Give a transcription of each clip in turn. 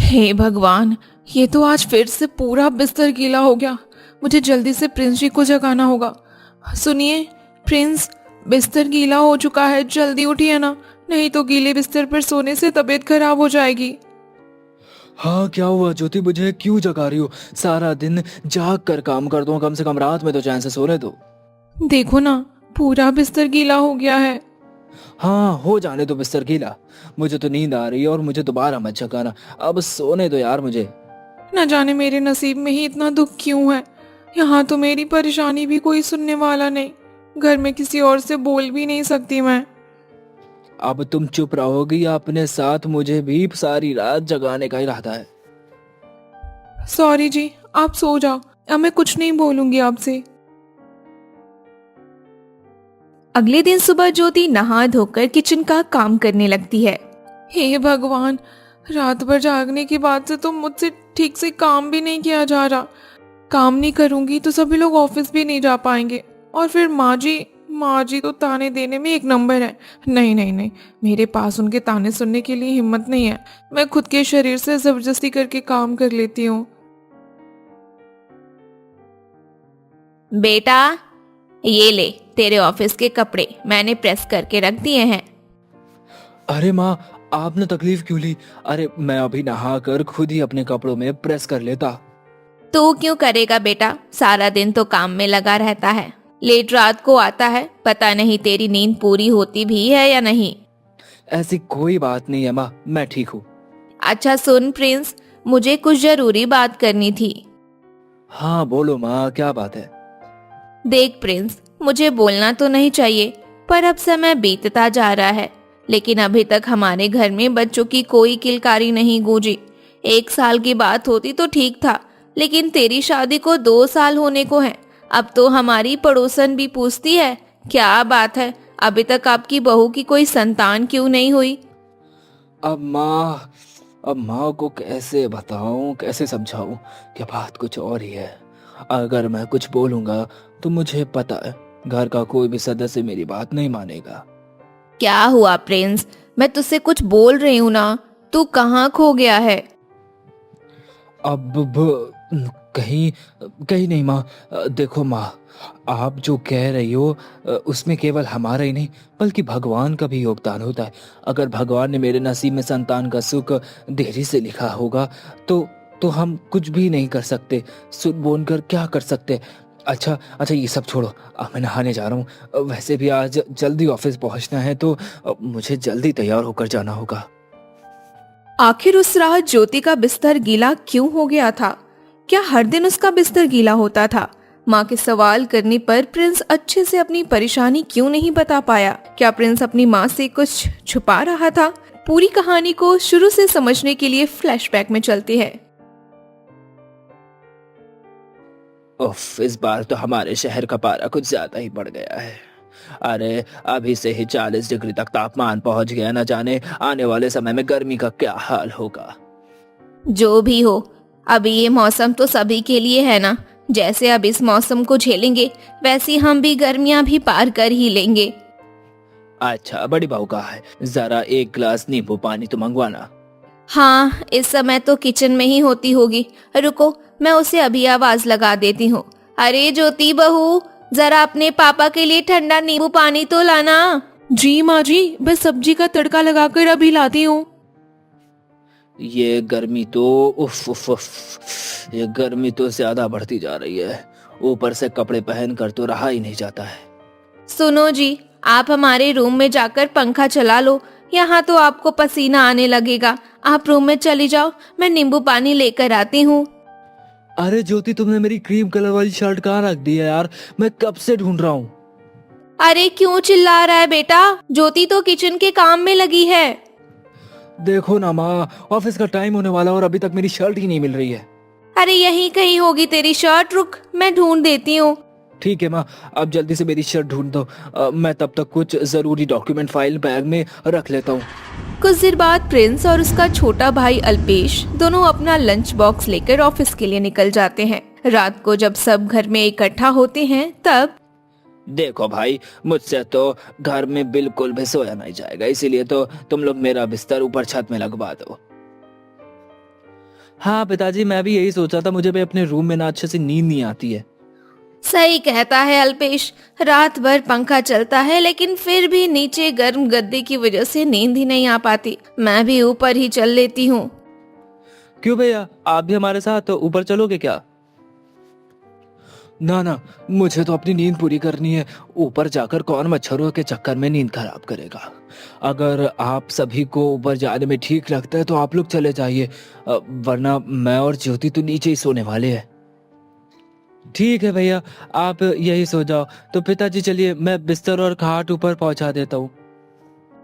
हे भगवान, ये तो आज फिर से पूरा बिस्तर गीला हो गया। मुझे जल्दी से प्रिंस जी को जगाना होगा। सुनिए प्रिंस, बिस्तर गीला हो चुका है, जल्दी उठिए ना, नहीं तो गीले बिस्तर पर सोने से तबीयत खराब हो जाएगी। हाँ, क्या हुआ ज्योति? मुझे क्यों जगा रही हो? सारा दिन जाग कर काम करता हूँ, कम से कम रात में तो चैन से सोने दो। देखो ना, पूरा बिस्तर गीला हो गया है। हाँ, हो जाने दो बिस्तर गीला। मुझे तो नींद आ रही है और मुझे दोबारा मत जगाना। अब सोने दो यार मुझे। न जाने मेरे नसीब में ही इतना दुख क्यों है। यहाँ तो मेरी परेशानी भी कोई सुनने वाला नहीं, घर में किसी और से बोल भी नहीं सकती मैं। अब तुम चुप रहोगी या अपने साथ मुझे भी सारी रात जगाने का इरादा है? सॉरी जी, आप सो जाओ, अब मैं कुछ नहीं बोलूंगी आपसे। अगले दिन सुबह ज्योति नहा धोकर किचन का काम करने लगती है। हे भगवान, रात भर जागने के बाद से तो मुझसे ठीक से काम भी नहीं किया जा रहा। काम नहीं करूंगी तो सभी लोग ऑफिस भी नहीं जा पाएंगे, और फिर माँ जी तो ताने देने में एक नंबर है। नहीं नहीं नहीं, मेरे पास उनके ताने सुनने के लिए हिम्मत नहीं है। मैं खुद के शरीर से जबरदस्ती करके काम कर लेती हूँ। बेटा, ये ले तेरे ऑफिस के कपड़े, मैंने प्रेस करके रख दिए हैं। अरे माँ, आपने तकलीफ क्यों ली? अरे मैं अभी नहा कर खुद ही अपने कपड़ों में प्रेस कर लेता। तू क्यों करेगा बेटा, सारा दिन तो काम में लगा रहता है, लेट रात को आता है, पता नहीं तेरी नींद पूरी होती भी है या नहीं। ऐसी कोई बात नहीं है माँ, मैं ठीक हूँ। अच्छा सुन प्रिंस, मुझे कुछ जरूरी बात करनी थी। हाँ बोलो माँ, क्या बात है? देख प्रिंस, मुझे बोलना तो नहीं चाहिए, पर अब समय बीतता जा रहा है, लेकिन अभी तक हमारे घर में बच्चों की कोई किलकारी नहीं गूंजी। 1 साल की बात होती तो ठीक था, लेकिन तेरी शादी को 2 साल होने को है। अब तो हमारी पड़ोसन भी पूछती है, क्या बात है, अभी तक आपकी बहू की कोई संतान क्यों नहीं हुई। अब माँ को कैसे बताऊं, कैसे समझाऊं कि बात कुछ और ही है। अगर मैं कुछ बोलूंगा तो मुझे पता है घर का कोई भी सदस्य मेरी बात नहीं मानेगा। क्या हुआ प्रिंस, मैं तुझसे कुछ बोल रही हूँ ना, तू कहाँ खो गया है। कहीं कहीं नहीं माँ। देखो माँ, आप जो कह रही हो उसमें केवल हमारा ही नहीं बल्कि भगवान का भी योगदान होता है। अगर भगवान ने मेरे नसीब में संतान का सुख देरी से लिखा होगा तो हम कुछ भी नहीं कर सकते। सुन बोल कर क्या कर सकते। अच्छा अच्छा, ये सब छोड़ो, अब मैं नहाने जा रहा हूँ। वैसे भी आज जल्दी ऑफिस पहुँचना है तो मुझे जल्दी तैयार होकर जाना होगा। आखिर उस रात ज्योति का बिस्तर गीला क्यों हो गया था? क्या हर दिन उसका बिस्तर गीला होता था? माँ के सवाल करने पर प्रिंस अच्छे से अपनी परेशानी क्यों नहीं बता पाया? क्या प्रिंस अपनी माँ से कुछ छुपा रहा था? पूरी कहानी को शुरू से समझने के लिए फ्लैशबैक में चलते हैं। उफ, इस बार तो हमारे शहर का पारा कुछ ज्यादा ही बढ़ गया है। अरे अभी से ही 40 डिग्री तक तापमान पहुंच गया, न जाने आने वाले समय में गर्मी का क्या हाल होगा। जो भी हो, अभी ये मौसम तो सभी के लिए है ना। जैसे अब इस मौसम को झेलेंगे, वैसे हम भी गर्मियां भी पार कर ही लेंगे। अच्छा बड़ी बहू कहाँ है? जरा एक गिलास नींबू पानी तो मंगवाना। हाँ, इस समय तो किचन में ही होती होगी, रुको मैं उसे अभी आवाज लगा देती हूँ। अरे ज्योति बहू, जरा अपने पापा के लिए ठंडा नींबू पानी तो लाना। जी माँ जी, मैं सब्जी का तड़का लगाकर अभी लाती हूँ। ये गर्मी तो उफ उफ उफ, ये गर्मी तो ज्यादा बढ़ती जा रही है। ऊपर से कपड़े पहन कर तो रहा ही नहीं जाता है। सुनो जी, आप हमारे रूम में जाकर पंखा चला लो, यहाँ तो आपको पसीना आने लगेगा। आप रूम में चली जाओ, मैं नींबू पानी लेकर आती हूँ। अरे ज्योति, तुमने मेरी क्रीम कलर वाली शर्ट कहाँ रख दी है यार? मैं कब से ढूंढ रहा हूँ। अरे क्यों चिल्ला रहा है बेटा, ज्योति तो किचन के काम में लगी है। देखो ना माँ, ऑफिस का टाइम होने वाला और अभी तक मेरी शर्ट ही नहीं मिल रही है। अरे यहीं कहीं होगी तेरी शर्ट, रुक मैं ढूंढ देती हूँ। ठीक है माँ, अब जल्दी से मेरी शर्ट ढूंढ दो। मैं तब तक कुछ जरूरी डॉक्यूमेंट फाइल बैग में रख लेता हूँ। कुछ देर बाद प्रिंस और उसका छोटा भाई अल्पेश दोनों अपना लंच बॉक्स लेकर ऑफिस के लिए निकल जाते हैं। रात को जब सब घर में इकट्ठा होते हैं तब देखो भाई, मुझसे तो घर में बिल्कुल भी सोया नहीं जाएगा, इसीलिए तो तुम लोग मेरा बिस्तर ऊपर छत में लगवा दो। हाँ पिताजी, मैं भी यही सोचा था, मुझे भी अपने रूम में ना अच्छे से नींद नहीं आती है। सही कहता है अल्पेश, रात भर पंखा चलता है लेकिन फिर भी नीचे गर्म गद्दे की वजह से नींद ही नहीं आ पाती। मैं भी ऊपर ही चल लेती हूँ। क्यों भैया, आप भी हमारे साथ ऊपर चलोगे क्या? ना ना, मुझे तो अपनी नींद पूरी करनी है। ऊपर जाकर कौन मच्छरों के चक्कर में नींद खराब करेगा। अगर आप सभी को ऊपर जाने में ठीक लगता है तो आप लोग चले जाइए, वरना मैं और ज्योति तो नीचे ही सोने वाले हैं। ठीक है भैया, आप यही सो जाओ। तो पिताजी चलिए, मैं बिस्तर और खाट ऊपर पहुंचा देता हूँ।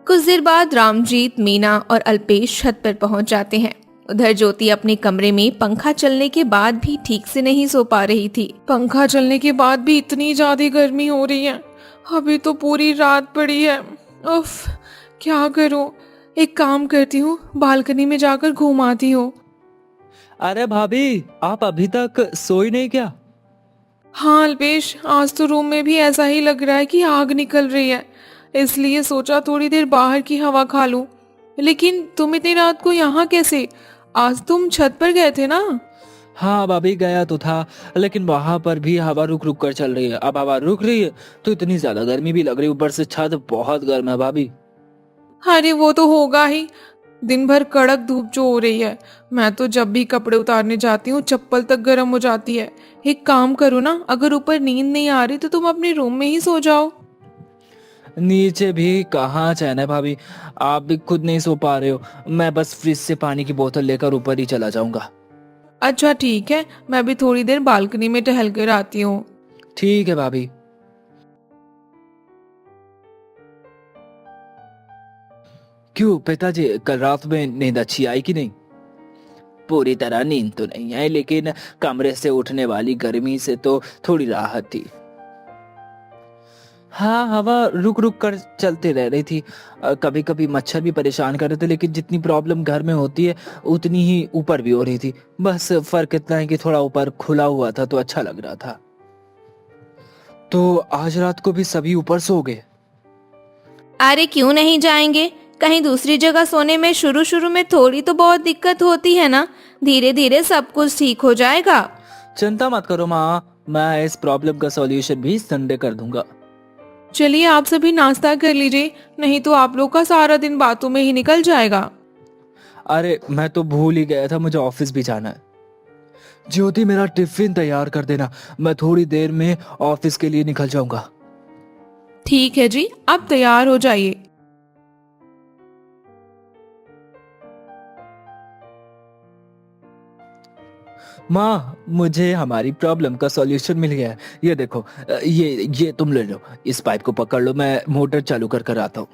कुछ देर बाद रामजीत, मीना और अल्पेश छत पर पहुंच जाते हैं। उधर ज्योति अपने कमरे में पंखा चलने के बाद भी ठीक से नहीं सो पा रही थी। पंखा चलने के बाद भी इतनी ज्यादा गर्मी हो रही है। अभी तो पूरी रात पड़ी है। उफ, क्या करूं? एक काम करती हूँ, बालकनी में जाकर घूम आती हूँ। अरे भाभी, आप अभी तक सोई नहीं क्या? हाँ अल्पेश, आज तो रूम में भी ऐसा ही लग रहा है कि आग निकल रही है, इसलिए सोचा थोड़ी देर बाहर की हवा खा लूं। लेकिन तुम इतनी रात को यहाँ कैसे? आज तुम छत पर गए थे ना? हाँ भाभी, गया तो था, लेकिन वहां पर भी हवा रुक रुक कर चल रही है। अब हवा रुक रही है तो इतनी ज्यादा गर्मी भी लग रही है, ऊपर से छत बहुत गर्म है भाभी। अरे वो तो होगा ही, दिन भर कड़क धूप जो हो रही है। मैं तो जब भी कपड़े उतारने जाती हूँ चप्पल तक गर्म हो जाती है। एक काम करो ना, अगर ऊपर नींद नहीं आ रही तो तुम अपने रूम में ही सो जाओ। नीचे भी कहाँ चैन है भाभी, आप भी खुद नहीं सो पा रहे हो। मैं बस फ्रिज से पानी की बोतल लेकर ऊपर ही चला जाऊंगा। अच्छा ठीक है, मैं भी थोड़ी देर बालकनी में टहल कर आती हूँ। ठीक है भाभी। क्यों पिताजी, कल रात में नींद अच्छी आई कि नहीं? पूरी तरह नींद तो नहीं आई, लेकिन कमरे से उठने वाली गर्मी से तो थोड़ी राहत थी। हाँ, हवा रुक रुक कर चलती रह रही थी। कभी कभी मच्छर भी परेशान कर रहे थे, लेकिन जितनी प्रॉब्लम घर में होती है उतनी ही ऊपर भी हो रही थी। बस फर्क इतना है कि थोड़ा ऊपर खुला हुआ था तो अच्छा लग रहा था। तो आज रात को भी सभी ऊपर सो गए? अरे क्यों नहीं जाएंगे? कहीं दूसरी जगह सोने में शुरू शुरू में थोड़ी तो बहुत दिक्कत होती है ना, धीरे धीरे सब कुछ ठीक हो जाएगा। चिंता मत करो माँ, मैं इस प्रॉब्लम का सॉल्यूशन भी संडे कर दूंगा। चलिए आप सभी नाश्ता कर लीजिए, नहीं तो आप लोग का सारा दिन बातों में ही निकल जाएगा। अरे मैं तो भूल ही गया था, मुझे ऑफिस भी जाना है। ज्योति, मेरा टिफिन तैयार कर देना, मैं थोड़ी देर में ऑफिस के लिए निकल जाऊंगा। ठीक है जी, आप तैयार हो जाइए। माँ, मुझे हमारी प्रॉब्लम का सॉल्यूशन मिल गया है। ये देखो, ये तुम ले लो, इस पाइप को पकड़ लो, मैं मोटर चालू कर आता हूँ।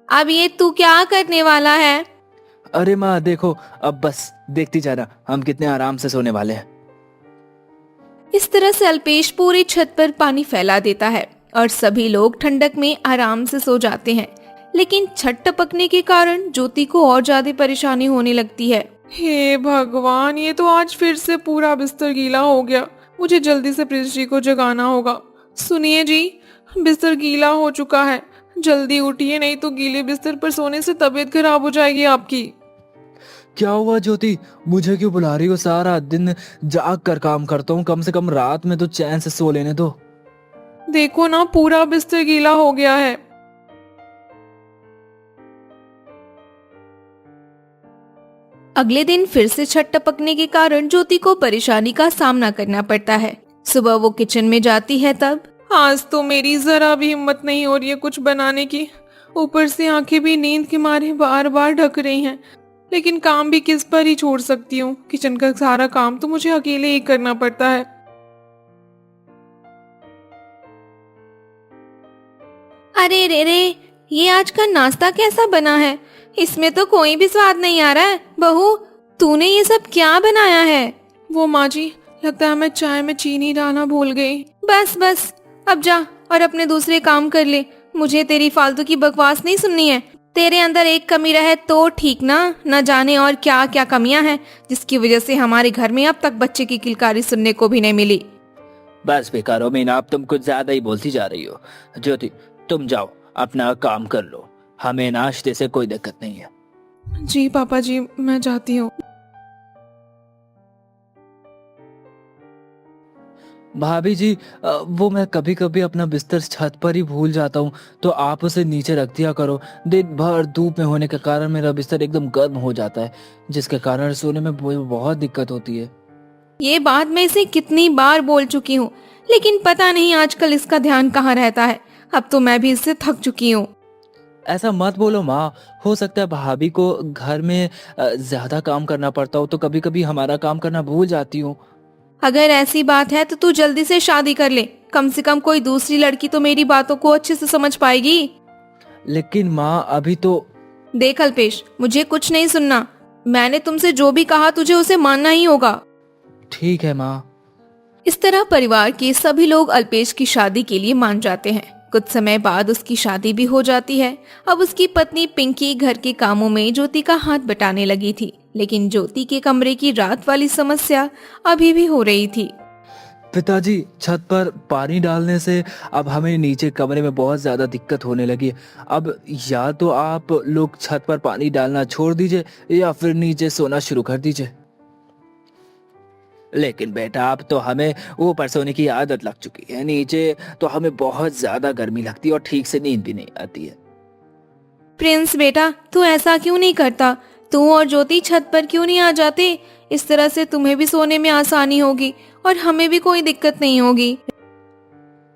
अब ये तू क्या करने वाला है? अरे माँ देखो, अब बस देखती जाना हम कितने आराम से सोने वाले हैं। इस तरह से अल्पेश पूरी छत पर पानी फैला देता है और सभी लोग ठंडक में आराम से सो जाते हैं। लेकिन छत टपकने के कारण ज्योति को और ज्यादा परेशानी होने लगती है। हे भगवान, ये तो आज फिर से पूरा बिस्तर गीला हो गया। मुझे जल्दी से प्रिंस जी को जगाना होगा। सुनिए जी, बिस्तर गीला हो चुका है, जल्दी उठिए, नहीं तो गीले बिस्तर पर सोने से तबीयत खराब हो जाएगी आपकी। क्या हुआ ज्योति, मुझे क्यों बुला रही हो? सारा दिन जाग कर काम करता हूँ, कम से कम रात में तो चैन से सो लेने दो। देखो ना, पूरा बिस्तर गीला हो गया है। अगले दिन फिर से छत टपकने के कारण ज्योति को परेशानी का सामना करना पड़ता है। सुबह वो किचन में जाती है तब आज तो मेरी जरा भी हिम्मत नहीं हो रही है कुछ बनाने की। ऊपर से आंखें भी नींद के मारे बार बार ढक रही हैं। लेकिन काम भी किस पर ही छोड़ सकती हूँ, किचन का सारा काम तो मुझे अकेले ही करना पड़ता है। अरे रे रे, ये आज का नाश्ता कैसा बना है? इसमें तो कोई भी स्वाद नहीं आ रहा है। बहू, तूने ये सब क्या बनाया है? वो माँ जी, लगता है मैं चाय में चीनी डालना भूल गई। बस बस, अब जा और अपने दूसरे काम कर ले। मुझे तेरी फालतू की बकवास नहीं सुननी है। तेरे अंदर एक कमी रहे तो ठीक ना, न जाने और क्या क्या कमियां हैं जिसकी वजह से हमारे घर में अब तक बच्चे की किलकारी सुनने को भी नहीं मिली। बस बेकारो मीना, आप तुम कुछ ज्यादा ही बोलती जा रही हो। ज्योति, तुम जाओ अपना काम कर लो, हमें नाश्ते से कोई दिक्कत नहीं है। जी पापा जी, मैं जाती हूँ। भाभी जी, वो मैं कभी कभी अपना बिस्तर छत पर ही भूल जाता हूँ, तो आप उसे नीचे रख दिया करो। दिन भर धूप में होने के कारण मेरा बिस्तर एकदम गर्म हो जाता है, जिसके कारण सोने में बहुत दिक्कत होती है। ये बात मैं इसे कितनी बार बोल चुकी हूँ, लेकिन पता नहीं आजकल इसका ध्यान कहाँ रहता है। अब तो मैं भी इससे थक चुकी हूँ। ऐसा मत बोलो माँ, हो सकता है भाभी को घर में ज्यादा काम करना पड़ता हो, तो कभी कभी हमारा काम करना भूल जाती हूँ। अगर ऐसी बात है तो तू जल्दी से शादी कर ले। कम से कम कोई दूसरी लड़की तो मेरी बातों को अच्छे से समझ पाएगी। लेकिन माँ अभी तो। देख अल्पेश, मुझे कुछ नहीं सुनना। मैंने तुमसे जो भी कहा तुझे उसे मानना ही होगा। ठीक है माँ। इस तरह परिवार के सभी लोग अल्पेश की शादी के लिए मान जाते हैं। कुछ समय बाद उसकी शादी भी हो जाती है। अब उसकी पत्नी पिंकी घर के कामों में ज्योति का हाथ बटाने लगी थी, लेकिन ज्योति के कमरे की रात वाली समस्या अभी भी हो रही थी। पिताजी, छत पर पानी डालने से अब हमें नीचे कमरे में बहुत ज्यादा दिक्कत होने लगी है। अब या तो आप लोग छत पर पानी डालना छोड़ दीजिए या फिर नीचे सोना शुरू कर दीजिए। लेकिन बेटा, अब तो हमें ऊपर सोने की आदत लग चुकी है। नीचे तो हमें बहुत ज्यादा गर्मी लगती है और ठीक से नींद भी नहीं आती है। प्रिंस बेटा, तू ऐसा क्यों नहीं करता? तू और ज्योति छत पर क्यों नहीं आ जाते? इस तरह से तुम्हें भी सोने में आसानी होगी और हमें भी कोई दिक्कत नहीं होगी।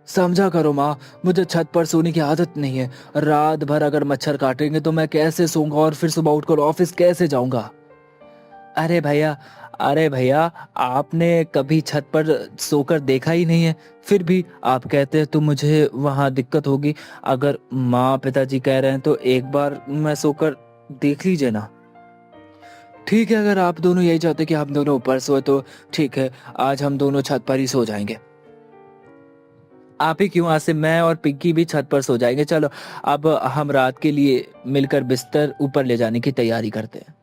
समझा करो माँ, मुझे छत पर सोने की आदत नहीं है। रात भर अगर मच्छर काटेंगे तो मैं कैसे सोऊंगा और फिर सुबह उठकर ऑफिस कैसे जाऊंगा? अरे भैया, अरे भैया, आपने कभी छत पर सोकर देखा ही नहीं है, फिर भी आप कहते हैं तो मुझे वहां दिक्कत होगी। अगर माँ पिताजी कह रहे हैं तो एक बार मैं सोकर देख लीजिए ना। ठीक है, अगर आप दोनों यही चाहते कि हम दोनों ऊपर सोए तो ठीक है, आज हम दोनों छत पर ही सो जाएंगे। आप ही क्यों, आज से मैं और पिंकी भी छत पर सो जाएंगे। चलो, अब हम रात के लिए मिलकर बिस्तर ऊपर ले जाने की तैयारी करते हैं।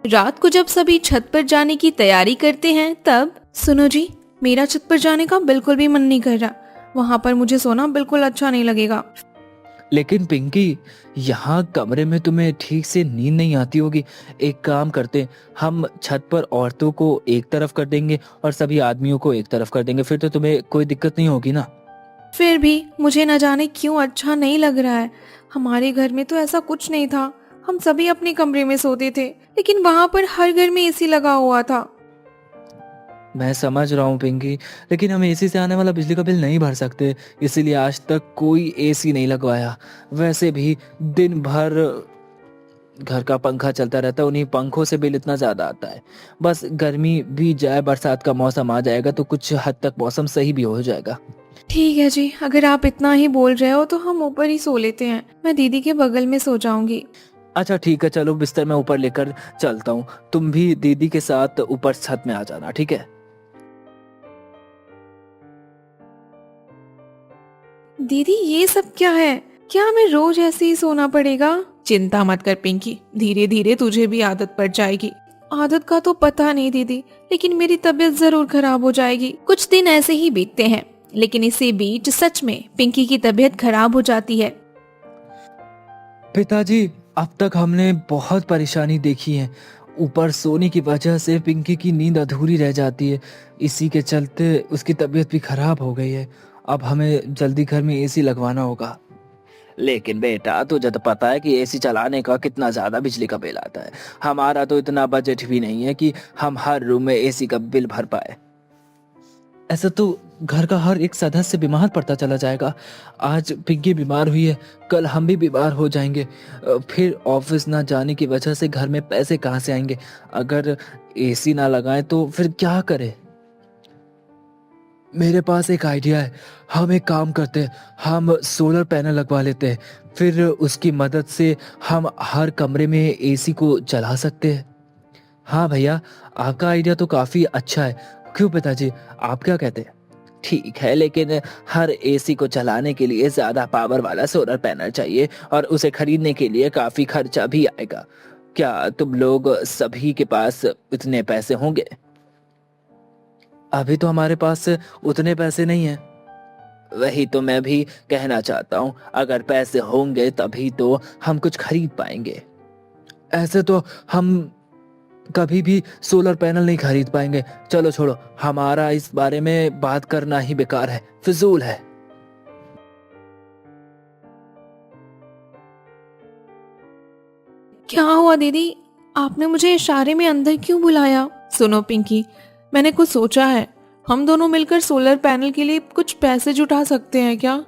रात को जब सभी छत पर जाने की तैयारी करते हैं तब सुनो जी, मेरा छत पर जाने का बिल्कुल भी मन नहीं कर रहा। वहां पर मुझे सोना बिल्कुल अच्छा नहीं लगेगा। लेकिन पिंकी, यहाँ कमरे में तुम्हें ठीक से नींद नहीं आती होगी। एक काम करते हैं, हम छत पर औरतों को एक तरफ कर देंगे और सभी आदमियों को एक तरफ कर देंगे, फिर तो तुम्हें कोई दिक्कत नहीं होगी ना। फिर भी मुझे न जाने क्यों अच्छा नहीं लग रहा है। हमारे घर में तो ऐसा कुछ नहीं था। हम सभी अपने कमरे में सोते थे, लेकिन वहां पर हर घर में एसी लगा हुआ था। मैं समझ रहा हूँ पिंकी, लेकिन हम एसी से आने वाला बिजली का बिल नहीं भर सकते, इसीलिए आज तक कोई एसी नहीं लगवाया। वैसे भी दिन भर घर का पंखा चलता रहता है, उन्हीं पंखों से बिल इतना ज्यादा आता है। बस गर्मी भी जाए, बरसात का मौसम आ जाएगा तो कुछ हद तक मौसम सही भी हो जाएगा। ठीक है जी, अगर आप इतना ही बोल रहे हो तो हम ऊपर ही सो लेते हैं। मैं दीदी के बगल में सो जाऊंगी। अच्छा ठीक है, चलो बिस्तर मैं ऊपर लेकर चलता हूँ। तुम भी दीदी के साथ ऊपर छत में आ जाना, ठीक है? दीदी, ये सब क्या है? क्या हमें रोज ऐसे ही सोना पड़ेगा? चिंता मत कर पिंकी, धीरे धीरे तुझे भी आदत पड़ जाएगी। आदत का तो पता नहीं दीदी, लेकिन मेरी तबीयत जरूर खराब हो जाएगी। कुछ दिन ऐसे ही बीतते हैं, लेकिन इसी बीच सच में पिंकी की तबीयत खराब हो जाती है। पिताजी, अब तक हमने बहुत परेशानी देखी है। ऊपर सोने की वजह से पिंकी की नींद अधूरी रह जाती है, इसी के चलते उसकी तबीयत भी खराब हो गई है। अब हमें जल्दी घर में एसी लगवाना होगा। लेकिन बेटा, तुझे तो पता है कि एसी चलाने का कितना ज्यादा बिजली का बिल आता है। हमारा तो इतना बजट भी नहीं है कि हम हर रूम में एसी का बिल भर पाए। ऐसा तो घर का हर एक सदस्य बीमार पड़ता चला जाएगा। आज पिंकी बीमार हुई है, कल हम भी बीमार हो जाएंगे। फिर ऑफिस ना जाने की वजह से घर में पैसे कहाँ से आएंगे? अगर एसी ना लगाएं तो फिर क्या करें? मेरे पास एक आइडिया है। हम एक काम करते हैं, हम सोलर पैनल लगवा लेते हैं, फिर उसकी मदद से हम हर कमरे में एसी को चला सकते हैं। हाँ भैया, आपका आइडिया तो काफी अच्छा है। क्यों पिताजी, आप क्या कहते हैं? ठीक है, लेकिन हर एसी को चलाने के लिए ज्यादा पावर वाला सोलर पैनल चाहिए और उसे खरीदने के लिए काफी खर्चा भी आएगा। क्या तुम लोग सभी के पास इतने पैसे होंगे? अभी तो हमारे पास उतने पैसे नहीं हैं। वही तो मैं भी कहना चाहता हूँ, अगर पैसे होंगे तभी तो हम कुछ खरीद पाएंगे। ऐसे तो हम कभी भी सोलर पैनल नहीं खरीद पाएंगे। चलो छोड़ो, हमारा इस बारे में बात करना ही बेकार है, फिजूल है। क्या हुआ दीदी, आपने मुझे इशारे में अंदर क्यों बुलाया? सुनो पिंकी, मैंने कुछ सोचा है, हम दोनों मिलकर सोलर पैनल के लिए कुछ पैसे जुटा सकते हैं क्या?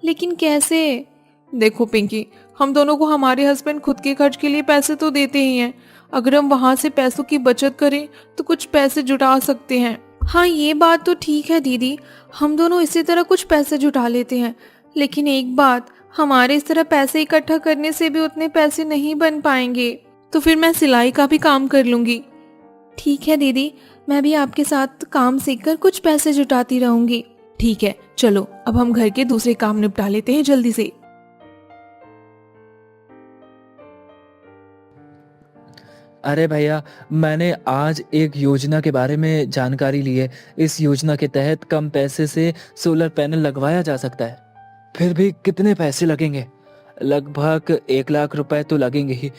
लेकिन कैसे? देखो पिंकी, हम दोनों को हमारे हस्बैंड खुद के खर्च के लिए पैसे तो देते ही हैं। अगर हम वहां से पैसों की बचत करें तो कुछ पैसे जुटा सकते हैं। हाँ, ये बात तो ठीक है दीदी, हम दोनों इसी तरह कुछ पैसे जुटा लेते हैं। लेकिन एक बात, हमारे इस तरह पैसे इकट्ठा करने से भी उतने पैसे नहीं बन पाएंगे। तो फिर मैं सिलाई का भी काम कर लूंगी। ठीक है दीदी, मैं भी आपके साथ काम सीखकर कुछ पैसे जुटाती रहूंगी। ठीक है, चलो अब हम घर के दूसरे काम निपटा लेते हैं जल्दी से। अरे भैया, मैंने आज एक योजना के बारे में जानकारी ली है। इस योजना के तहत कम पैसे से सोलर पैनल लगवाया जा सकता है। फिर भी कितने पैसे लगेंगे? लगभग 1 लाख रुपए तो लगेंगे ही।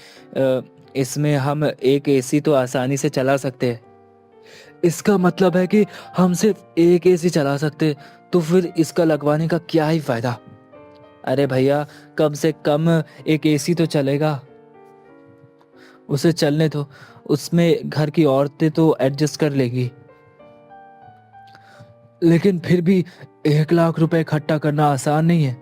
इसमें हम एक एसी तो आसानी से चला सकते हैं। इसका मतलब है कि हम सिर्फ एक एसी चला सकते, तो फिर इसका लगवाने का क्या ही फायदा? अरे भैया, कम से कम एक एसी तो चलेगा, उसे चलने दो, उसमें घर की औरतें तो एडजस्ट कर लेगी। लेकिन फिर भी 1 लाख रुपए इकट्ठा करना आसान नहीं है।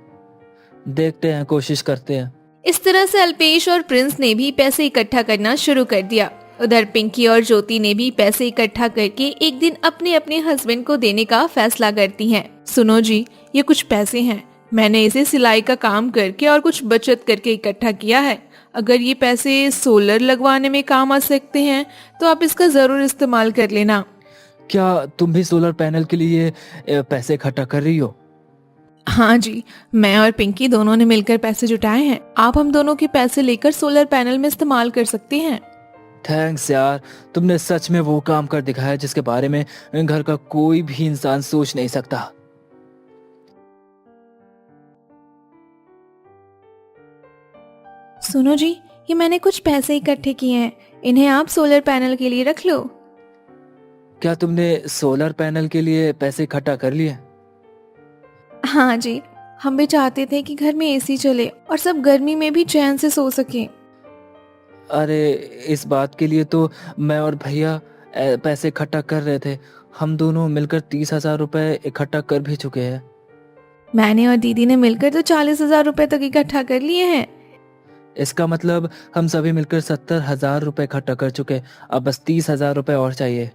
देखते हैं, कोशिश करते हैं। इस तरह से अल्पेश और प्रिंस ने भी पैसे इकट्ठा करना शुरू कर दिया। उधर पिंकी और ज्योति ने भी पैसे इकट्ठा करके एक दिन अपने अपने हस्बैंड को देने का फैसला करती हैं। सुनो जी, ये कुछ पैसे हैं, मैंने इसे सिलाई का काम करके और कुछ बचत करके इकट्ठा किया है। अगर ये पैसे सोलर लगवाने में काम आ सकते हैं तो आप इसका जरूर इस्तेमाल कर लेना। क्या तुम भी सोलर पैनल के लिए पैसे इकट्ठा कर रही हो? हाँ जी, मैं और पिंकी दोनों ने मिलकर पैसे जुटाए हैं। आप हम दोनों के पैसे लेकर सोलर पैनल में इस्तेमाल कर सकते हैं। थैंक्स यार, तुमने सच में वो काम कर दिखाया जिसके बारे में घर का कोई भी इंसान सोच नहीं सकता। सुनो जी, ये मैंने कुछ पैसे इकट्ठे किए हैं, इन्हें आप सोलर पैनल के लिए रख लो। क्या तुमने सोलर पैनल के लिए पैसे इकट्ठा कर लिए? हाँ जी, हम भी चाहते थे कि घर में एसी चले और सब गर्मी में भी चैन से सो सके। अरे, इस बात के लिए तो मैं और भैया पैसे इकट्ठा कर रहे थे। हम दोनों मिलकर 30,000 रुपए इकट्ठा कर भी चुके हैं। मैंने और दीदी ने मिलकर तो 40,000 रुपए तक इकट्ठा कर लिए हैं। इसका मतलब हम सभी मिलकर 70,000 रुपए इकट्ठा कर चुके। अब बस 30,000 रुपए और चाहिए।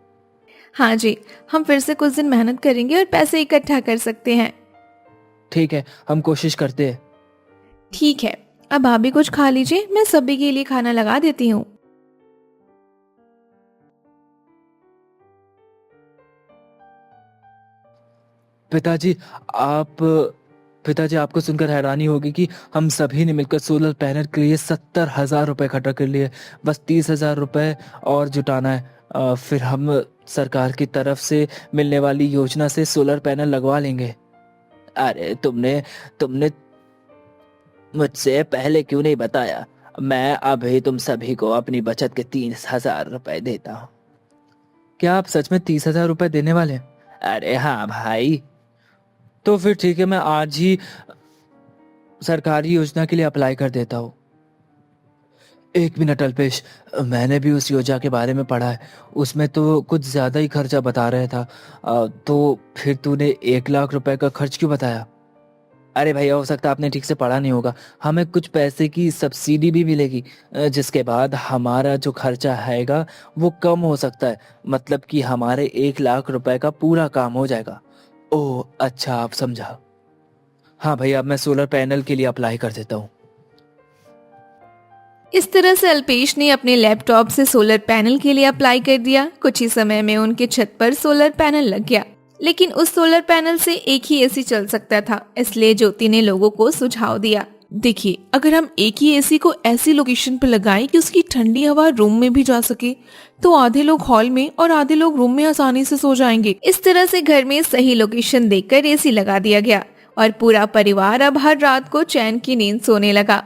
हाँ जी, हम फिर से कुछ दिन मेहनत करेंगे और पैसे इकट्ठा कर सकते हैं। ठीक है, हम कोशिश करते हैं। ठीक है, अब आप भी कुछ खा लीजिए, मैं सभी के लिए खाना लगा देती हूँ। पिताजी, आपको सुनकर हैरानी होगी कि हम सभी ने मिलकर सोलर पैनल के लिए 70,000 रुपए इकट्ठा कर लिए। बस 30,000 रुपए और जुटाना है। फिर हम सरकार की तरफ से मिलने वाली योजना से सोलर पैनल लगवा लेंगे। अरे, तुमने मुझसे पहले क्यों नहीं बताया? मैं अभी तुम सभी को अपनी बचत के 30,000 रुपए देता हूँ। क्या आप सच में 30,000 रुपए देने वाले हैं? अरे हाँ भाई। तो फिर ठीक है, मैं आज ही सरकारी योजना के लिए अप्लाई कर देता हूँ। 1 मिनट अल्पेश, मैंने भी उस योजना के बारे में पढ़ा है। उसमें तो कुछ ज्यादा ही खर्चा बता रहा था। तो फिर तूने 1 लाख रुपए का खर्च क्यों बताया? अरे भैया, हो सकता है आपने ठीक से पढ़ा नहीं होगा। हमें कुछ पैसे की सब्सिडी भी मिलेगी, जिसके बाद हमारा जो खर्चा आएगा वो कम हो सकता है। मतलब कि हमारे 1 लाख रुपए का पूरा काम हो जाएगा। ओह अच्छा, आप समझा। हाँ भैया, अब मैं सोलर पैनल के लिए अप्लाई कर देता हूँ। इस तरह से अल्पेश ने अपने लैपटॉप से सोलर पैनल के लिए अप्लाई कर दिया। कुछ ही समय में उनके छत पर सोलर पैनल लग गया, लेकिन उस सोलर पैनल से एक ही एसी चल सकता था। इसलिए ज्योति ने लोगों को सुझाव दिया, देखिए, अगर हम एक ही एसी को ऐसी लोकेशन पर लगाएं कि उसकी ठंडी हवा रूम में भी जा सके, तो आधे लोग हॉल में और आधे लोग रूम में आसानी से सो जाएंगे। इस तरह से घर में सही लोकेशन देखकर एसी लगा दिया गया और पूरा परिवार अब हर रात को चैन की नींद सोने लगा।